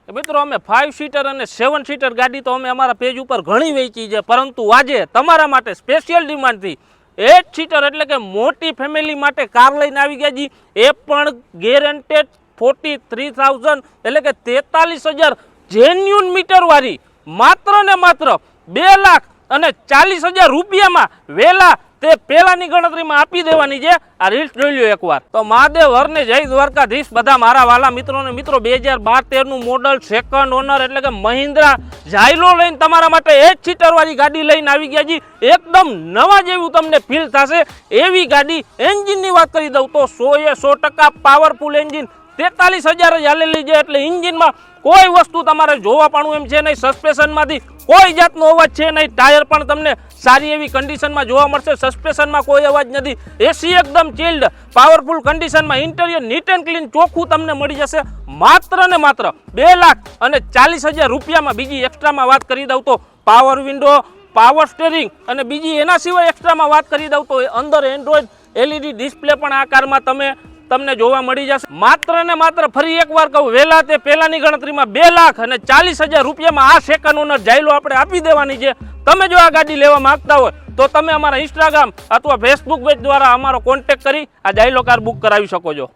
મિત્રો અમે 5 સીટર અને 7 સીટર ગાડી તો અમે અમારા પેજ ઉપર ઘણી વેચી છે, પરંતુ આજે તમારા માટે સ્પેશિયલ ડિમાન્ડથી 8 સીટર એટલે કે મોટી ફેમિલી માટે કાર લઈને આવી ગયા જી, એ પણ ગેરંટેડ 43,000 એટલે કે 43,000 જેન્યુન મીટર વાળી માત્ર ને માત્ર 2,40,000 રૂપિયામાં વેલા તે પહેલાની ગણતરીમાં આપી દેવાની છે। આ રીલ્સ જોઈ લ્યો એકવાર। તો મહાદેવ હરને જય દ્વારકાધીશ બધા મારા વાલા મિત્રોને। મિત્રો 2012-13નું મોડલ સેકન્ડ ઓનર એટલે કે મહિન્દ્રા ઝાયલો લઈને તમારા માટે 8 સીટર વાળી ગાડી લઈને આવી ગયા જી। એકદમ નવા જેવું તમને ફીલ થશે એવી ગાડી। એન્જિનની વાત કરી દઉં તો 100% પાવરફુલ એન્જિન, 43,000 જ હાલેલી છે એટલે એન્જિનમાં કોઈ વસ્તુ તમારે જોવા પાડવું એમ છે નહીં। સસ્પેન્શનમાંથી કોઈ જાતનો અવાજ છે નહીં, ટાયર પણ તમને સારી એવી કન્ડિશનમાં જોવા મળશે, સસ્પેન્શનમાં કોઈ અવાજ નથી, એસી એકદમ ચિલ્ડ પાવરફુલ કન્ડિશનમાં, ઇન્ટિરિયર નીટ એન્ડ ક્લીન ચોખ્ખું તમને મળી જશે માત્ર ને માત્ર 2,40,000 રૂપિયામાં। બીજી એક્સ્ટ્રામાં વાત કરી દઉં તો પાવર વિન્ડો, પાવર સ્ટેરિંગ અને બીજી એના સિવાય એક્સ્ટ્રામાં વાત કરી દઉં તો અંદર એન્ડ્રોઈડ LED ડિસ્પ્લે પણ આ કારમાં તમને જોવા મળી જશે માત્ર ને માત્ર। ફરી એકવાર કહું, વહેલા તે પહેલાની ગણતરીમાં 2,40,000 રૂપિયામાં આ સેકન્ડ ઓનર ઝાયલો આપણે આપી દેવાની છે। તમે જો આ ગાડી લેવા માંગતા હોય તો તમે અમારા ઇન્સ્ટાગ્રામ અથવા ફેસબુક પેજ દ્વારા અમારો કોન્ટેક્ટ કરી આ ઝાયલો કાર બુક કરાવી શકો છો।